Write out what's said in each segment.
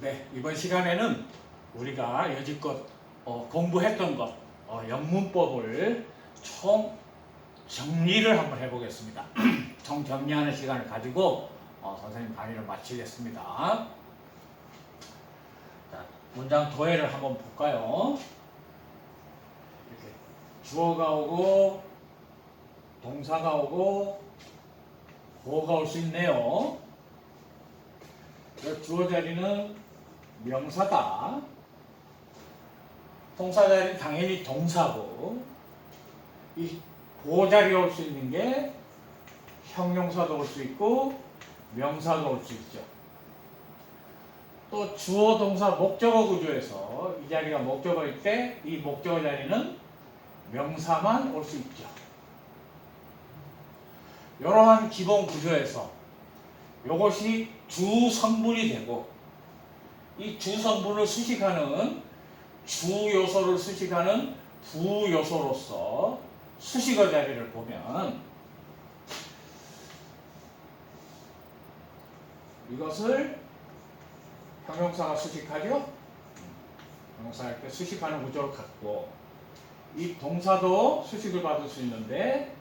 네, 이번 시간에는 우리가 여지껏 공부했던 것, 영문법을 총 정리를 한번 해보겠습니다. 총 정리하는 시간을 가지고 선생님 강의를 마치겠습니다. 자, 문장 도해를 한번 볼까요? 이렇게 주어가 오고 동사가 오고 보어가 올 수 있네요. 주어 자리는 명사다. 동사 자리는 당연히 동사고, 이 보어 자리에 올 수 있는 게 형용사도 올 수 있고 명사도 올 수 있죠. 또 주어 동사 목적어 구조에서 이 자리가 목적어일 때 이 목적어 자리는 명사만 올 수 있죠. 이러한 기본 구조에서 이것이 주 성분이 되고, 이 주 성분을 수식하는 주 요소를 수식하는 부 요소로서 수식어 자리를 보면 이것을 형용사가 수식하죠. 형용사 할 때 수식하는 구조를 갖고, 이 동사도 수식을 받을 수 있는데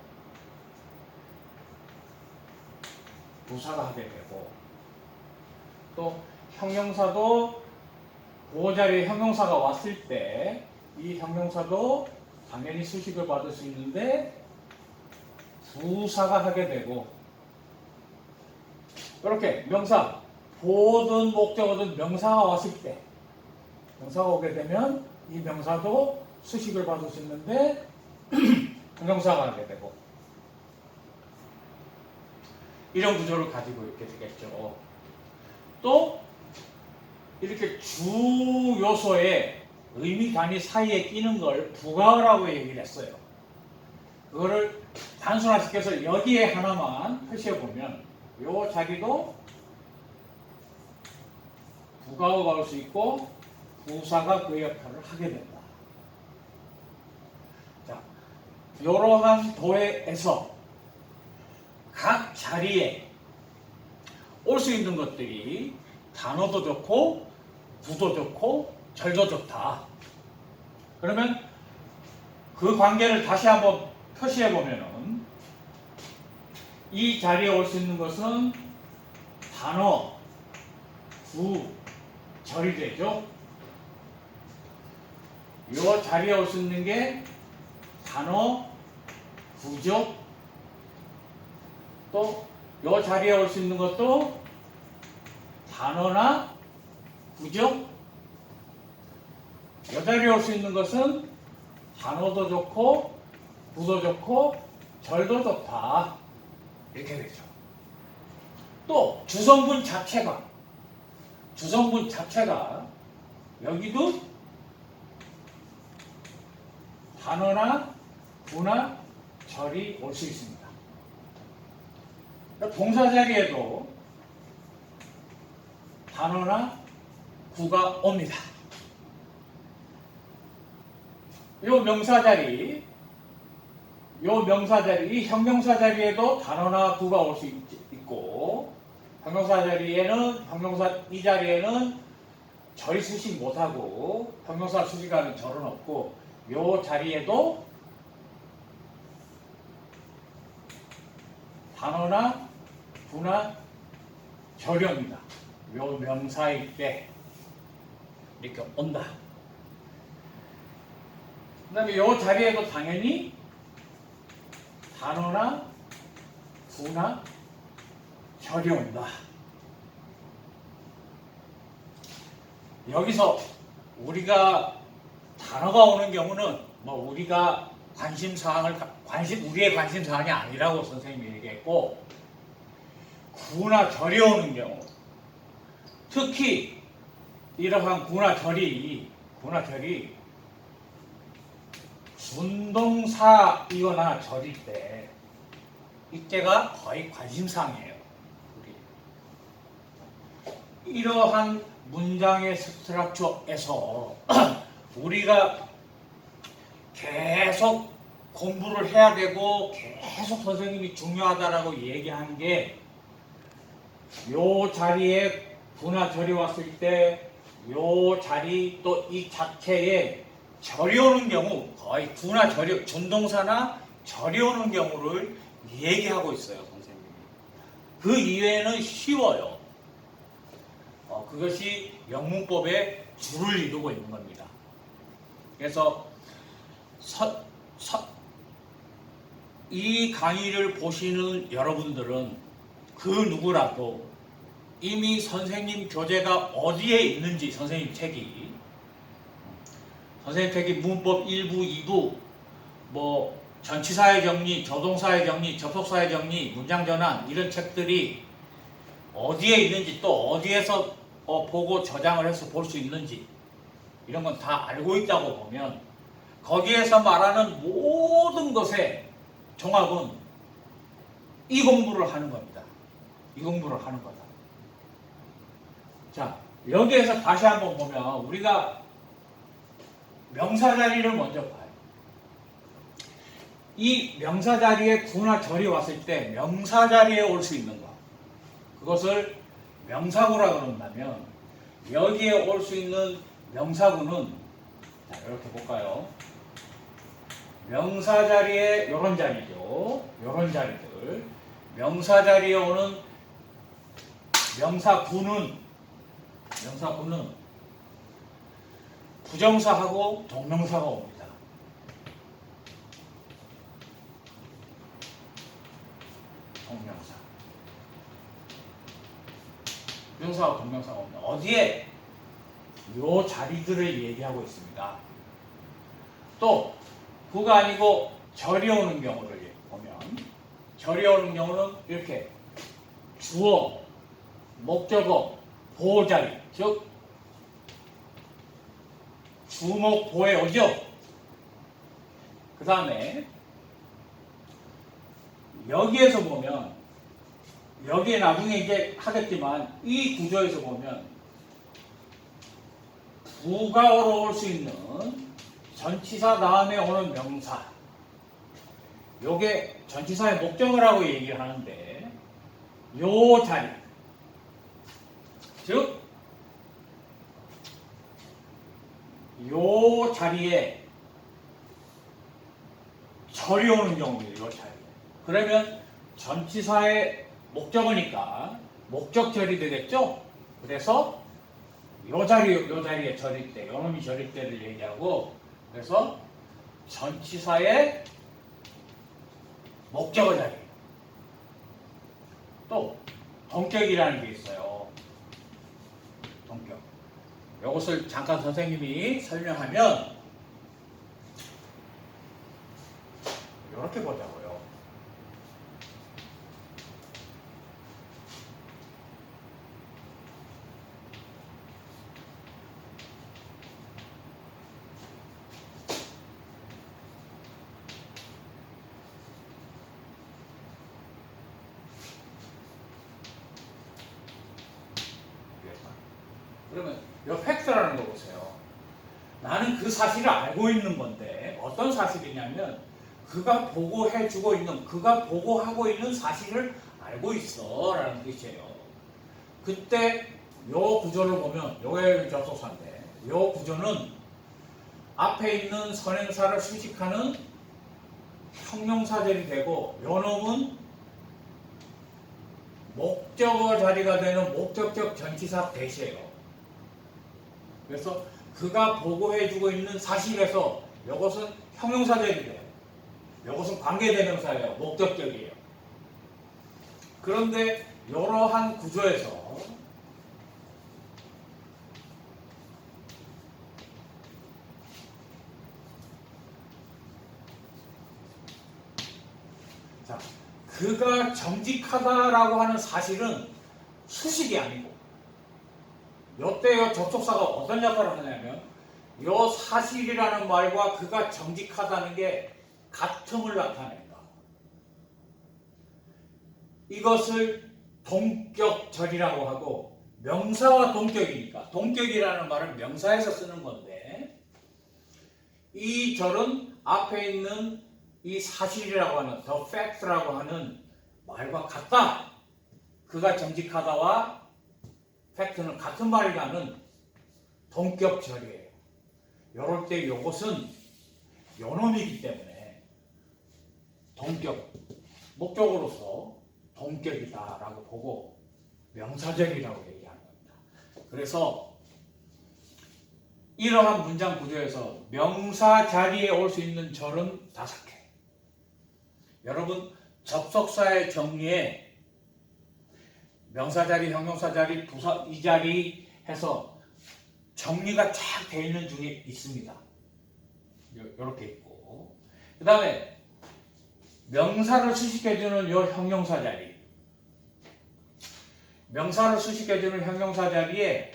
부사가 하게 되고, 또 형용사도 보어 자리에 형용사가 왔을 때 이 형용사도 당연히 수식을 받을 수 있는데 부사가 하게 되고, 이렇게 명사, 보어든 목적어든 명사가 왔을 때, 명사가 오게 되면 이 명사도 수식을 받을 수 있는데 형용사가 하게 되고, 이런 구조를 가지고 있게 되겠죠. 또 이렇게 주 요소에 의미 단위 사이에 끼는 걸 부가어라고 얘기를 했어요. 그거를 단순화시켜서 여기에 하나만 표시해 보면 요 자리도 부가어가 올 수 있고 부사가 그 역할을 하게 된다. 자, 이러한 도해에서 각 자리에 올 수 있는 것들이 단어도 좋고 부도 좋고 절도 좋다. 그러면 그 관계를 다시 한번 표시해 보면은 이 자리에 올 수 있는 것은 단어, 부, 절이 되죠. 이 자리에 올 수 있는 게 단어, 부죠. 또 이 자리에 올 수 있는 것도 단어나 부죠. 이 자리에 올 수 있는 것은 단어도 좋고 부도 좋고 절도 좋다. 이렇게 되죠. 또 주성분 자체가 여기도 단어나 부나 절이 올 수 있습니다. 동사 자리에도 단어나 부가 옵니다. 이 명사 자리, 이 형용사 자리에도 단어나 부가 올 수 있고, 형용사 자리에는 이 자리에는 절이 수식 못하고 형용사 수식하는 절은 없고, 이 자리에도 단어나 부나 절이 옵니다. 이 명사일 때 이렇게 온다. 그 다음에 이 자리에도 당연히 단어나 부나 절이 온다. 여기서 우리가 단어가 오는 경우는 우리가 우리의 관심 사항이 아니라고 선생님이 얘기했고, 구나 절이 오는 경우, 특히 이러한 구나 절이 준동사이거나 절일 때, 이때가 거의 관심사항이에요. 이러한 문장의 스트럭처에서 우리가 계속 공부를 해야 되고 계속 선생님이 중요하다라고 얘기하는 게, 요 자리에 부나 절이 왔을 때 요 자리 또 이 자체에 절이 오는 경우 거의 구나 절이 준동사나 절이 오는 경우를 얘기하고 있어요, 선생님이. 그 이외에는 쉬워요. 그것이 영문법의 주를 이루고 있는 겁니다. 그래서 이 강의를 보시는 여러분들은 그 누구라도 이미 선생님 교재가 어디에 있는지 선생님 책이 문법 1부, 2부 뭐 전치사의 정리, 조동사의 정리, 접속사의 정리, 문장 전환 이런 책들이 어디에 있는지 또 어디에서 보고 저장을 해서 볼 수 있는지 이런 건 다 알고 있다고 보면 거기에서 말하는 모든 것의 종합은 이 공부를 하는 겁니다. 이 공부를 하는 거다. 자, 여기에서 다시 한번 보면 우리가 명사 자리를 먼저 봐요. 이 명사 자리에 구나 절이 왔을 때 명사 자리에 올 수 있는 것, 그것을 명사구라 그런다면 여기에 올 수 있는 명사구는 자, 이렇게 볼까요? 명사 자리에 이런 자리죠. 이런 자리들. 명사 자리에 오는 명사구는 부정사하고 동명사가 옵니다. 동명사. 부정사와 동명사가 옵니다. 어디에? 요 자리들을 얘기하고 있습니다. 또 구가 아니고 절이 오는 경우를 보면 절이 오는 경우는 이렇게 주어, 목적어, 보호자리, 즉 주목 보에 오죠. 그 다음에 여기에서 보면 여기에 나중에 이제 하겠지만 이 구조에서 보면 부가어로 올 수 있는 전치사 다음에 오는 명사, 요게 전치사의 목적을 하고 얘기를 하는데 요 자리, 즉 요 자리에 절이 오는 경우예요. 요 자리. 그러면 전치사의 목적어니까 목적절이 되겠죠. 그래서 요 자리에 절일 때, 요놈이 절일 때를 얘기하고, 그래서 전치사의 목적어 자리. 또 동격이라는 게 있어요. 동격. 이것을 잠깐 선생님이 설명하면 이렇게 보자고요. 그러면 이 팩트라는 거 보세요. 나는 그 사실을 알고 있는 건데 어떤 사실이냐면 그가 보고해주고 있는, 그가 보고하고 있는 사실을 알고 있어 라는 뜻이에요. 그때 요 구조를 보면 요게 접속사인데 요 구조는 앞에 있는 선행사를 수식하는 형용사절이 되고 요 놈은 목적어 자리가 되는 목적격 전치사 대시예요. 그래서 그가 보고해주고 있는 사실에서 이것은 형용사절이 돼요. 이것은 관계대명사예요. 목적격이에요. 그런데 이러한 구조에서 자, 그가 정직하다라고 하는 사실은 수식이 아니고 요때 접속사가 어떤 역할을 하냐면 요 사실이라는 말과 그가 정직하다는 게 같음을 나타낸다. 이것을 동격절이라고 하고 명사와 동격이니까 동격이라는 말은 명사에서 쓰는 건데 이 절은 앞에 있는 이 사실이라고 하는 the fact라고 하는 말과 같다. 그가 정직하다와 팩트는 같은 말이라는 동격절이에요. 요럴 때 요것은 요놈이기 때문에 동격, 목적으로서 동격이다라고 보고 명사절이라고 얘기하는 겁니다. 그래서 이러한 문장 구조에서 명사 자리에 올 수 있는 절은 5개. 여러분 접속사의 정리에 명사 자리, 형용사 자리, 부사 이 자리 해서 정리가 쫙 되어 있는 중에 있습니다. 이렇게 있고, 그 다음에 명사를 수식해주는 이 형용사 자리, 명사를 수식해주는 형용사 자리에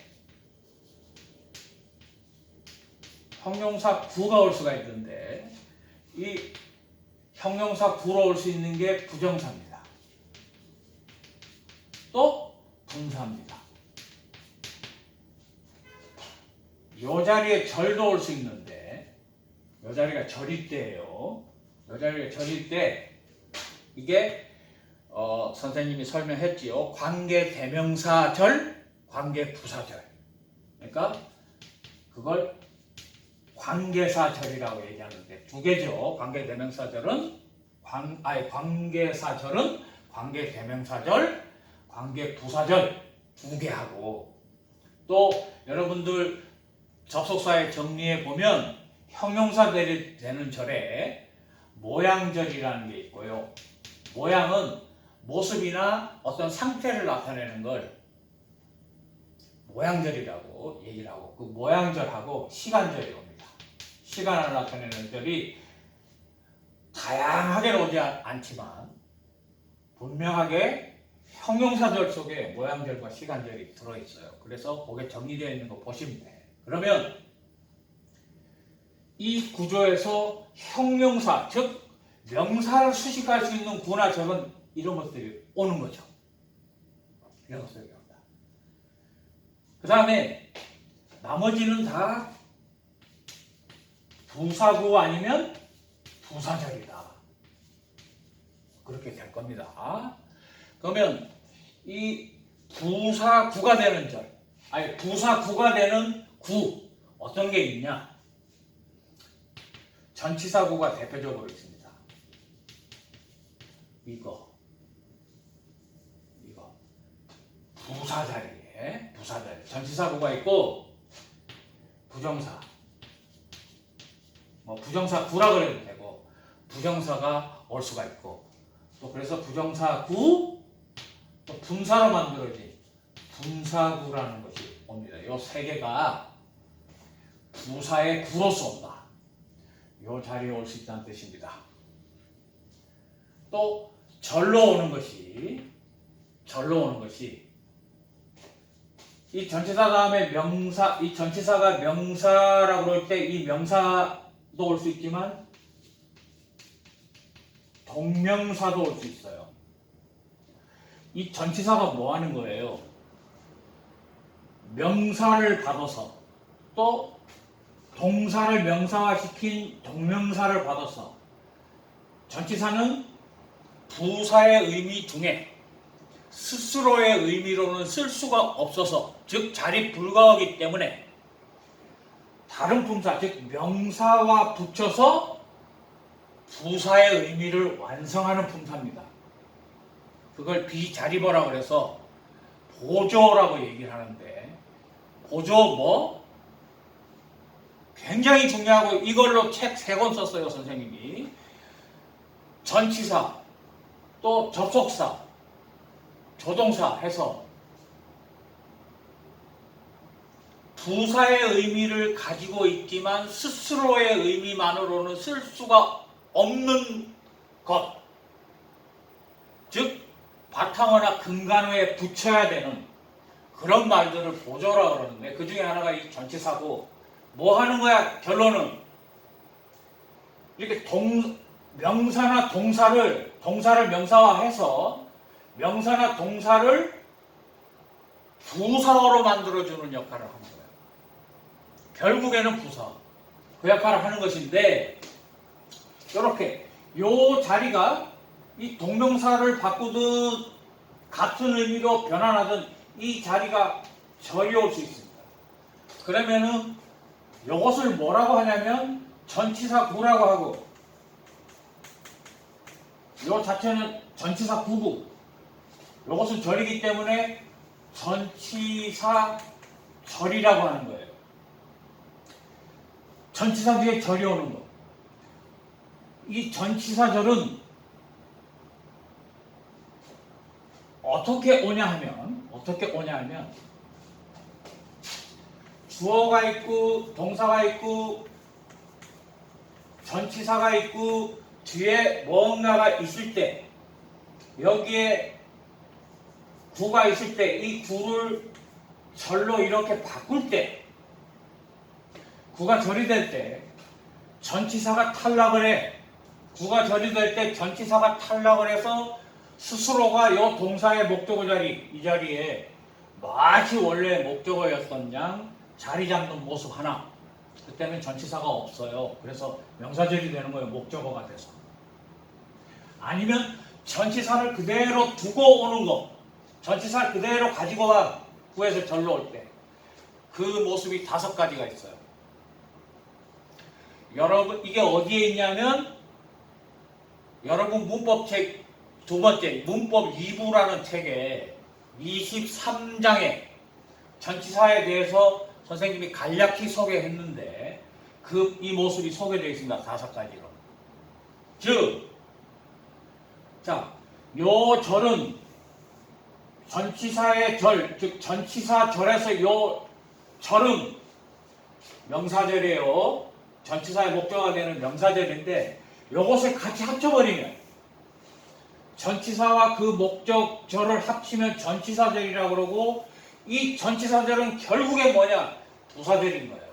형용사 구가 올 수가 있는데, 이 형용사 구로 올 수 있는 게 부정사입니다. 또 분사입니다. 이 자리에 절도 올 수 있는데, 이 자리가 절일 때예요. 이 자리가 절일 때 이게 선생님이 설명했지요. 관계 대명사절, 관계 부사절. 그러니까 그걸 관계사절이라고 얘기하는데 2개죠. 관계 대명사절은 관계사절은 관계 대명사절, 관계 부사절 2개 하고, 또 여러분들 접속사의 정리에 보면 형용사들이 되는 절에 모양절이라는 게 있고요. 모양은 모습이나 어떤 상태를 나타내는 걸 모양절이라고 얘기를 하고, 그 모양절하고 시간절이 옵니다. 시간을 나타내는 절이 다양하게 오지 않지만 분명하게 형용사절 속에 모양절과 시간절이 들어있어요. 그래서 거기에 정리되어 있는 거 보시면 돼요. 그러면 이 구조에서 형용사, 즉 명사를 수식할 수 있는 구나 절은 이런 것들이 오는 거죠. 이런 것들이 옵니다. 그 다음에 나머지는 다 부사구 아니면 부사절이다. 그렇게 될 겁니다. 그러면 이 부사구가 되는 절, 아니 부사구가 되는 구 어떤 게 있냐? 전치사구가 대표적으로 있습니다. 이거 부사 자리에 전치사구가 있고, 부정사, 뭐 부정사 구라 그래도 되고 부정사가 올 수가 있고, 또 그래서 부정사구, 또 분사로 만들어진 분사구라는 것이 옵니다. 이 3개가 부사의 구로서 온다. 이 자리에 올 수 있다는 뜻입니다. 또 절로 오는 것이 이 전치사 다음에 명사, 이 전치사가 명사라고 그럴 때 이 명사도 올 수 있지만 동명사도 올 수 있어요. 이 전치사가 뭐 하는 거예요? 명사를 받아서, 또 동사를 명사화시킨 동명사를 받아서, 전치사는 부사의 의미 중에 스스로의 의미로는 쓸 수가 없어서, 즉 자리 불가하기 때문에 다른 품사, 즉 명사와 붙여서 부사의 의미를 완성하는 품사입니다. 그걸 비자리보라고 그래서 보조라고 얘기를 하는데, 보조 뭐? 굉장히 중요하고 이걸로 책 3권 썼어요, 선생님이. 전치사, 또 접속사, 조동사 해서 부사의 의미를 가지고 있지만 스스로의 의미만으로는 쓸 수가 없는 것, 즉 바탕어나 근간어에 붙여야 되는 그런 말들을 보조라고 그러는데, 그 중에 하나가 이 전치사고, 뭐 하는 거야? 결론은 이렇게 명사나 동사를 명사화해서 명사나 동사를 부사어로 만들어주는 역할을 하는 거예요. 결국에는 부사, 그 역할을 하는 것인데, 이렇게 요 자리가 이 동명사를 바꾸든 같은 의미로 변환하든 이 자리가 절이 올 수 있습니다. 그러면은 이것을 뭐라고 하냐면 전치사 구라고 하고, 요 자체는 전치사 구고, 이것은 절이기 때문에 전치사 절이라고 하는 거예요. 전치사 뒤에 절이 오는 거. 이 전치사 절은 어떻게 오냐 하면 주어가 있고 동사가 있고 전치사가 있고 뒤에 뭔가가 있을 때, 여기에 구가 있을 때 이 구를 절로 이렇게 바꿀 때, 구가 절이 될 때 전치사가 탈락을 해. 구가 절이 될 때 전치사가 탈락을 해서 스스로가 이 동사의 목적어 자리, 이 자리에 마치 원래 목적어였던 양 자리 잡는 모습 하나. 그때는 전치사가 없어요. 그래서 명사절이 되는 거예요. 목적어가 돼서. 아니면 전치사를 그대로 두고 오는 거. 전치사를 그대로 가지고 와. 구에서 절로 올 때. 그 모습이 5가지가 있어요. 여러분, 이게 어디에 있냐면 여러분 문법책 두 번째 문법 2부라는 책에 23장에 전치사에 대해서 선생님이 간략히 소개했는데 이 모습이 소개되어 있습니다. 5가지로. 즉, 요 절은 전치사의 절, 즉 전치사 절에서 요 절은 명사절이에요. 전치사의 목적어가 되는 명사절인데 요것을 같이 합쳐버리면 전치사와 그 목적절을 합치면 전치사절이라고 그러고, 이 전치사절은 결국에 뭐냐? 부사절인 거예요.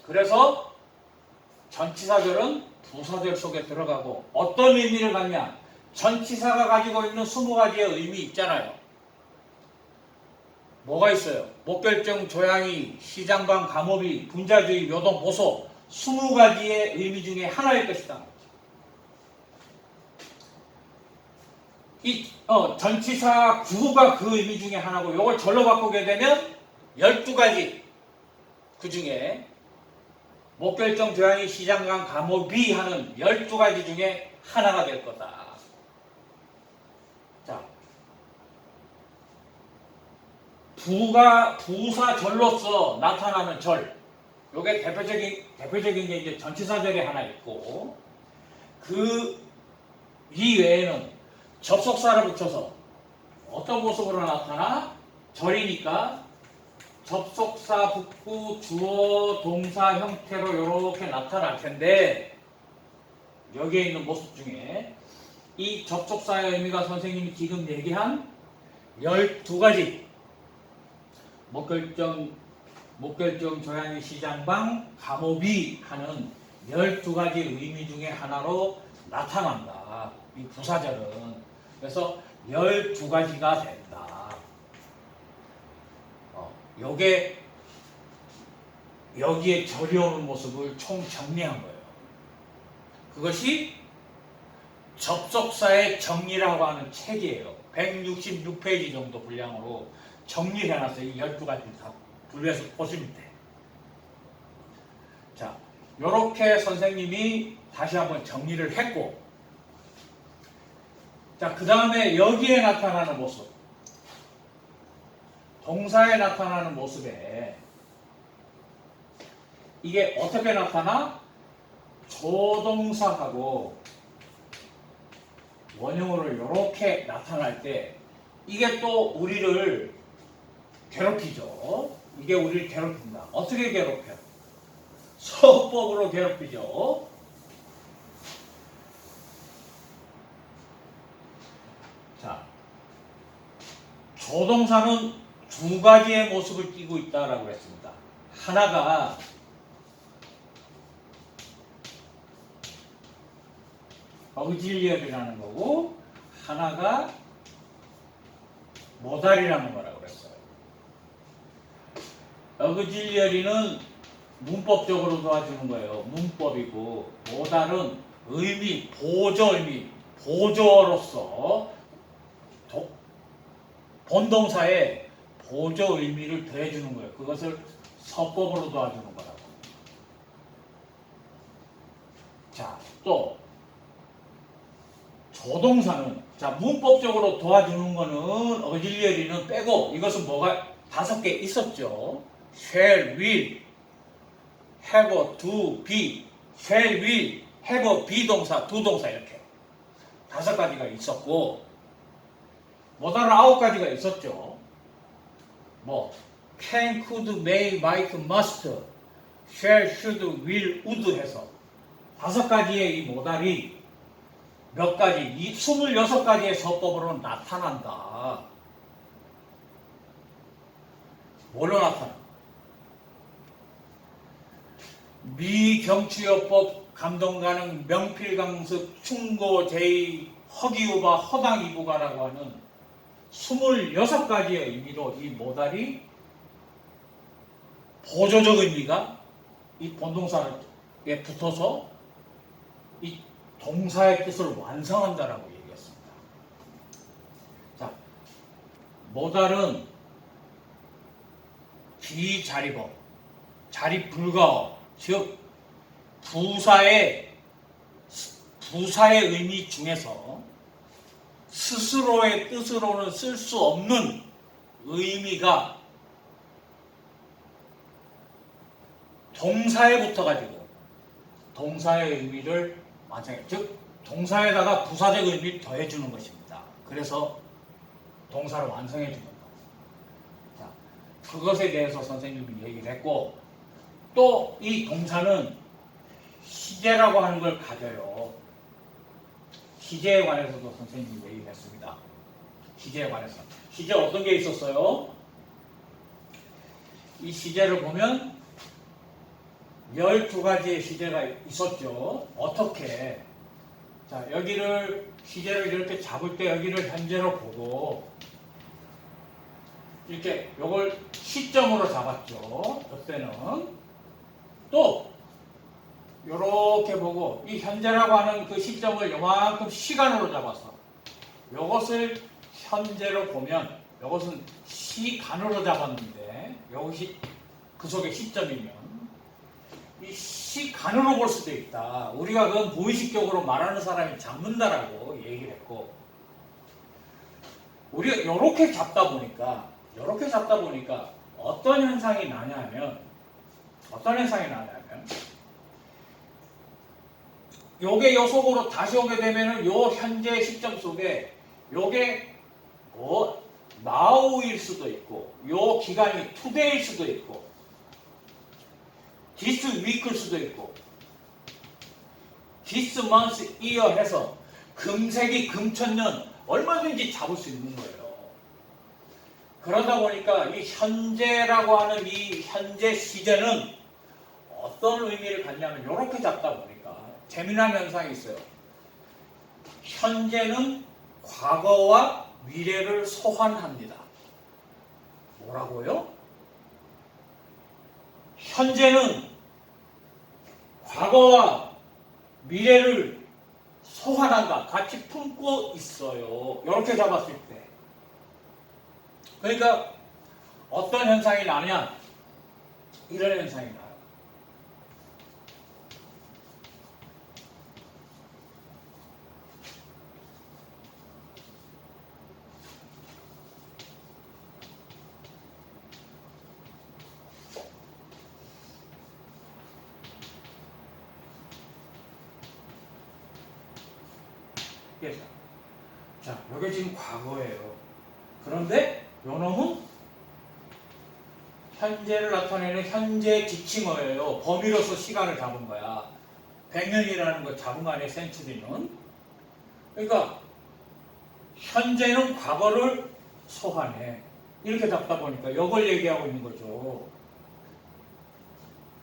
그래서 전치사절은 부사절 속에 들어가고 어떤 의미를 갖냐? 전치사가 가지고 있는 20가지의 의미 있잖아요. 뭐가 있어요? 목결정, 조양이, 시장방, 감업이, 분자주의, 묘동, 보소 20가지의 의미 중에 하나일 것이다. 이 전치사 구가 그 의미 중에 하나고, 이걸 절로 바꾸게 되면 12가지 그 중에 목결정, 조양이, 시장강, 감업이 하는 12가지 중에 하나가 될 거다. 자, 부사절로서 나타나는 절, 요게 대표적인 게 이제 전치사절이 하나 있고, 그 이외에는 접속사를 붙여서 어떤 모습으로 나타나? 절이니까 접속사 붙고 주어 동사 형태로 이렇게 나타날 텐데, 여기에 있는 모습 중에 이 접속사의 의미가 선생님이 지금 얘기한 12가지 목결정, 조양이, 시장방, 감업이 하는 12가지 의미 중에 하나로 나타난다. 이 부사절은. 그래서 12가지가 된다. 요게 여기에 절이 오는 모습을 총 정리한 거예요. 그것이 접속사의 정리라고 하는 책이에요. 166페이지 정도 분량으로 정리를 해놨어요. 이 12가지를 다 분류해서 보시면 돼. 자, 요렇게 선생님이 다시 한번 정리를 했고, 자, 그 다음에 여기에 나타나는 모습, 동사에 나타나는 모습에 이게 어떻게 나타나? 조동사하고 원형으로 이렇게 나타날 때 이게 또 우리를 괴롭히죠. 이게 우리를 괴롭힌다. 어떻게 괴롭혀? 서법으로 괴롭히죠. 자, 조동사는 2가지의 모습을 띠고 있다라고 했습니다. 하나가 auxiliary라는 거고, 하나가 모달이라는 거라고 그랬어요. auxiliary는 문법적으로 도와주는 거예요. 문법이고, 모달은 의미, 보조 의미, 보조로서 본동사에 보조 의미를 더해주는 거예요. 그것을 서법으로 도와주는 거라고. 자, 또 조동사는 자 문법적으로 도와주는 거는 어질리어리는 빼고 이것은 뭐가 5개 있었죠. shall, will, have, do, be, shall, will, have, be 동사, do 동사 이렇게 5가지가 있었고 뭐다른 9가지가 있었죠. 뭐 can, could, may, might, must, shall, should, will, would 해서 5가지의 이 모달이 몇 가지, 이 26가지의 서법으로 나타난다. 뭘로 나타나? 미경추요법, 감동가능, 명필강습, 충고, 제의, 허기우바, 허당이부가라고 하는 26가지의 의미로 이 모달이 보조적 의미가 이 본동사에 붙어서 이 동사의 뜻을 완성한다라고 얘기했습니다. 자, 모달은 비자리법, 자립불가어, 즉 부사의 의미 중에서 스스로의 뜻으로는 쓸 수 없는 의미가 동사에 붙어가지고 동사의 의미를 완성해, 즉 동사에다가 부사적 의미를 더해주는 것입니다. 그래서 동사를 완성해 주는 것. 자, 그것에 대해서 선생님이 얘기를 했고 또 이 동사는 시제라고 하는 걸 가져요. 시제에 관해서도 선생님이 얘기를 했습니다. 시제에 관해서. 시제 어떤 게 있었어요? 이 시제를 보면 12가지의 시제가 있었죠. 어떻게? 자, 여기를 시제를 이렇게 잡을 때 여기를 현재로 보고 이렇게 요걸 시점으로 잡았죠. 그때는 또 요렇게 보고 이 현재라고 하는 그 시점을 요만큼 시간으로 잡아서 요것을 현재로 보면 요것은 시간으로 잡았는데 요것이 그 속의 시점이면 이 시간으로 볼 수도 있다. 우리가 그건 무의식적으로 말하는 사람이 잡는다라고 얘기를 했고 우리가 이렇게 잡다 보니까 어떤 현상이 나냐면 요게 요 속으로 다시 오게 되면은 요 현재 시점 속에 요게 now일 수도 있고 요 기간이 today일 수도 있고 this week일 수도 있고 this month, year 해서 금세기, 금천년 얼마든지 잡을 수 있는 거예요. 그러다 보니까 이 현재라고 하는 이 현재 시제는 어떤 의미를 갖냐면 이렇게 잡다 보니까 재미난 현상이 있어요. 현재는 과거와 미래를 소환합니다. 뭐라고요? 현재는 과거와 미래를 소환한다. 같이 품고 있어요. 이렇게 잡았을 때. 그러니까 어떤 현상이 나냐? 이런 현상이 나요. 자, 이게 지금 과거예요. 그런데 요놈은 현재를 나타내는 현재 지칭어예요. 범위로서 시간을 잡은 거야. 100년이라는 거 잡은 거 아니에요, 센츄리는. 그러니까 현재는 과거를 소환해. 이렇게 잡다 보니까 이걸 얘기하고 있는 거죠.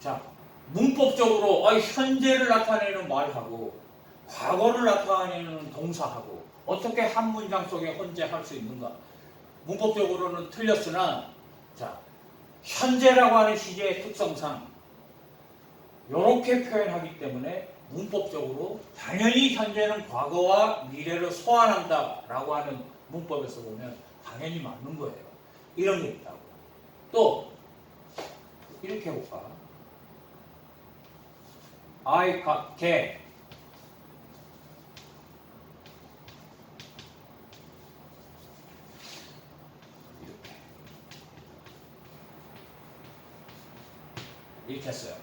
자, 문법적으로 현재를 나타내는 말하고 과거를 나타내는 동사하고 어떻게 한 문장 속에 혼재할 수 있는가? 문법적으로는 틀렸으나 자, 현재라고 하는 시제의 특성상 이렇게 표현하기 때문에 문법적으로 당연히 현재는 과거와 미래를 소환한다라고 하는 문법에서 보면 당연히 맞는 거예요. 이런 게 있다고. 또 이렇게 해볼까? I got 개. 이렇게 했어요.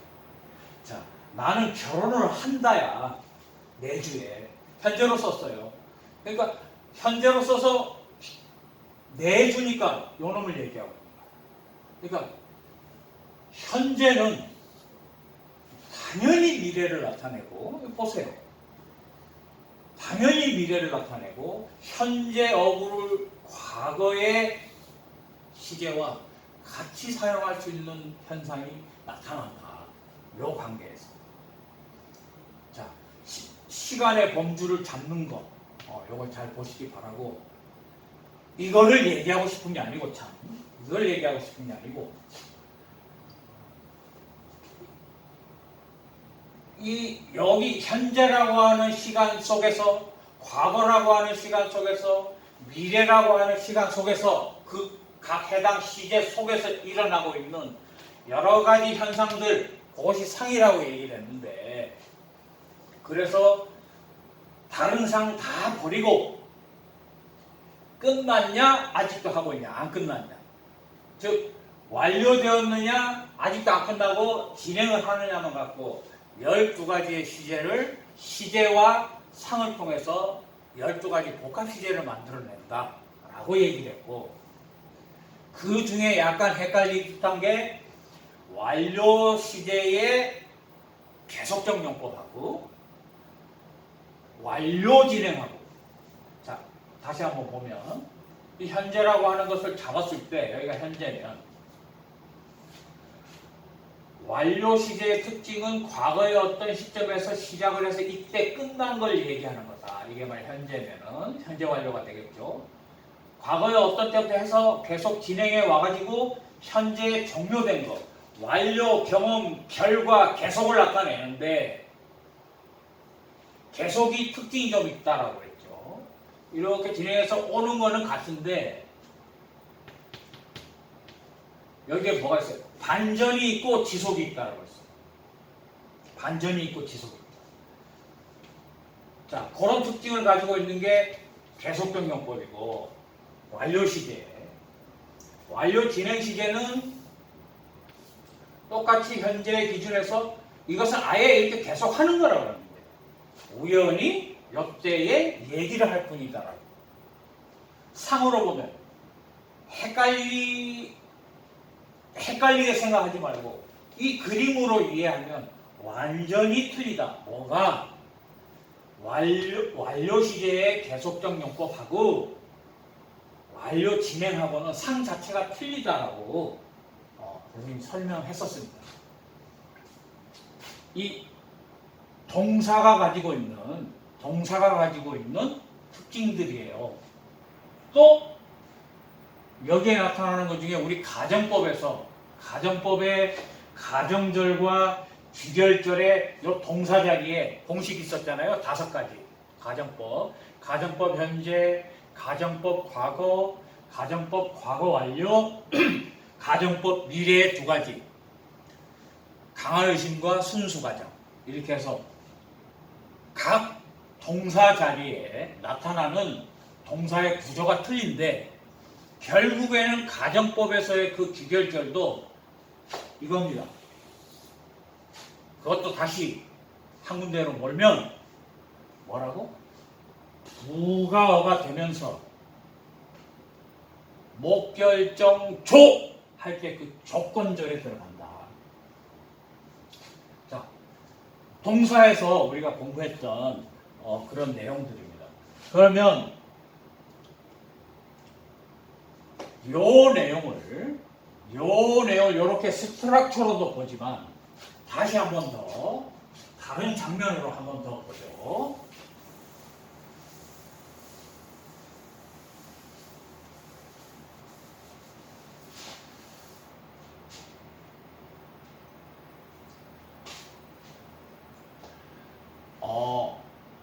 자, 나는 결혼을 한다야. 내주에. 현재로 썼어요. 그러니까 현재로 써서 내주니까 요놈을 얘기하고 있는 거야. 그러니까 현재는 당연히 미래를 나타내고, 보세요. 당연히 미래를 나타내고 현재 어구를 과거의 시제와 같이 사용할 수 있는 현상이 나타난다. 요 관계에서. 자, 시간의 범주를 잡는 거, 요걸 잘 보시기 바라고. 이거를 얘기하고 싶은 게 아니고, 참, 이걸 얘기하고 싶은 게 아니고, 여기 현재라고 하는 시간 속에서, 과거라고 하는 시간 속에서, 미래라고 하는 시간 속에서, 그 각 해당 시제 속에서 일어나고 있는 여러 가지 현상들, 그것이 상이라고 얘기를 했는데, 그래서 다른 상 다 버리고 끝났냐? 아직도 하고 있냐? 안 끝났냐? 즉 완료되었느냐? 아직도 안 끝나고 진행을 하느냐만 갖고 12가지의 시제를, 시제와 상을 통해서 12가지 복합 시제를 만들어낸다 라고 얘기를 했고, 그 중에 약간 헷갈리던 게 완료 시제의 계속적 용법하고 완료 진행하고. 자, 다시 한번 보면 이 현재라고 하는 것을 잡았을 때, 여기가 현재면 완료 시제의 특징은 과거의 어떤 시점에서 시작을 해서 이때 끝난 걸 얘기하는 거다. 이게 말 현재면은 현재 완료가 되겠죠. 과거의 어떤 때부터 해서 계속 진행해 와가지고 현재에 종료된 것, 완료, 경험, 결과, 계속을 나타내는데 계속이 특징이 좀 있다라고 했죠. 이렇게 진행해서 오는 거는 같은데 여기에 뭐가 있어요? 반전이 있고 지속이 있다라고 했어요. 반전이 있고 지속이 있다. 자, 그런 특징을 가지고 있는 게 계속적 용법이고, 완료 시제, 완료 진행 시제는 똑같이 현재 기준에서 이것은 아예 이렇게 계속 하는 거라고 하는 거예요. 우연히 역대에 얘기를 할 뿐이다라고. 상으로 보면 헷갈리게 생각하지 말고 이 그림으로 이해하면 완전히 틀리다. 뭐가? 완료 시제의 계속적 용법하고 완료 진행하고는 상 자체가 틀리다라고 선생님이 설명했었습니다. 이 동사가 가지고 있는 특징들이에요. 또 여기에 나타나는 것 중에 우리 가정법의 가정절과 귀결절의 요 동사 자리에 공식이 있었잖아요. 5가지. 가정법 현재, 가정법 과거, 가정법 과거 완료, 가정법 미래의 2가지. 강한 의심과 순수 가정. 이렇게 해서 각 동사 자리에 나타나는 동사의 구조가 틀린데 결국에는 가정법에서의 그 귀결절도 이겁니다. 그것도 다시 한 군데로 몰면 뭐라고? 부가어가 되면서 목결정 조 할 때 그 조건절에 들어간다. 자, 동사에서 우리가 공부했던 그런 내용들입니다. 그러면 요 내용을 이렇게 스트럭처로도 보지만 다시 한 번 더 다른 장면으로 한 번 더 보죠.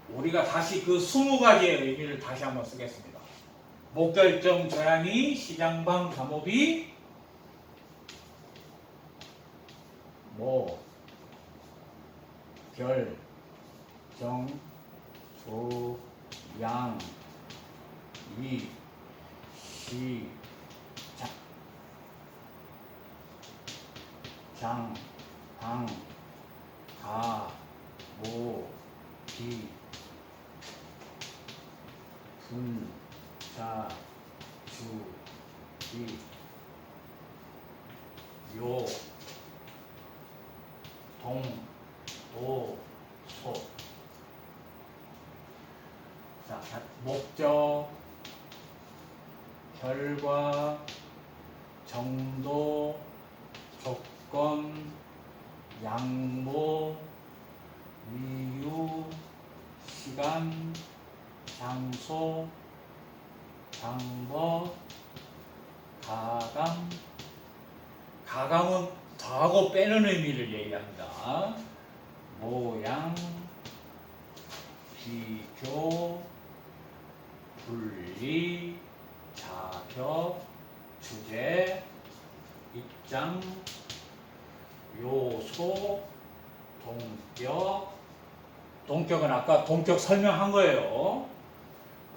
우리가 다시 그 20가지의 의미를 다시 한번 쓰겠습니다. 목결정 조양이 시장방 감옥이 모, 결, 정, 조, 양, 이, 시, 장, 방, 가, 모, 기, 분, 자, 주, 기, 요, 동, 도, 소. 자, 목적, 결과, 정도, 조건, 양보, 이유, 시간, 장소, 방법, 가감. 가감은 더하고 빼는 의미를 얘기합니다. 모양, 비교, 분리, 자격, 주제, 입장, 요소, 동격. 동격은 아까 동격 설명한 거예요.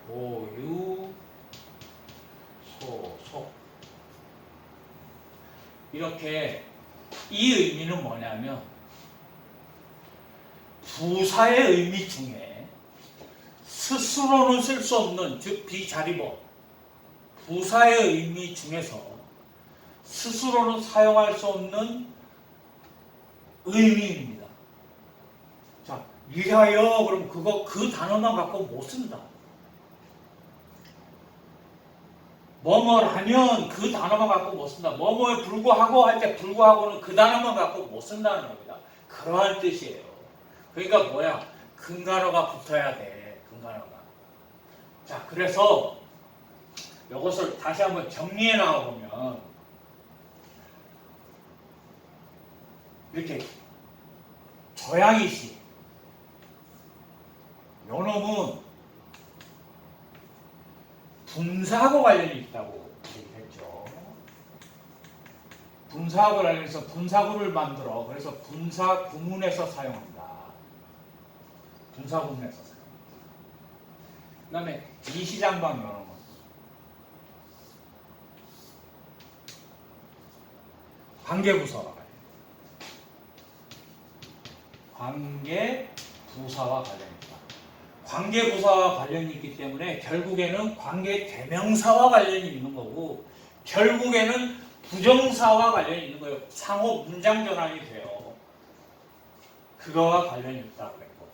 보유, 소속. 이렇게 이 의미는 뭐냐면 부사의 의미 중에 스스로는 쓸 수 없는, 즉 비자리법, 부사의 의미 중에서 스스로는 사용할 수 없는 의미입니다. 자, 위하여 그럼 그 단어만 갖고 못 쓴다. 뭐뭐라면 그 단어만 갖고 못 쓴다. 뭐뭐에 불구하고 할 때 불구하고는 그 단어만 갖고 못 쓴다는 겁니다. 그러한 뜻이에요. 그러니까 뭐야? 근간어가 붙어야 돼. 근간어가. 자, 그래서 이것을 다시 한번 정리해 나가보면 이렇게 조양이시, 요놈은 분사하고 관련이 있다고 얘기했죠. 분사하고 관련해서 분사구를 만들어. 그래서 분사 구문에서 사용한다. 분사 구문에서 사용한다. 그 다음에 이시장방 요놈은 관계부사와 관련. 관계부사와 관련이 있다. 관계부사와 관련이 있기 때문에 결국에는 관계대명사와 관련이 있는 거고, 결국에는 부정사와 관련이 있는 거예요. 상호 문장 전환이 돼요. 그거와 관련이 있다고 그랬고.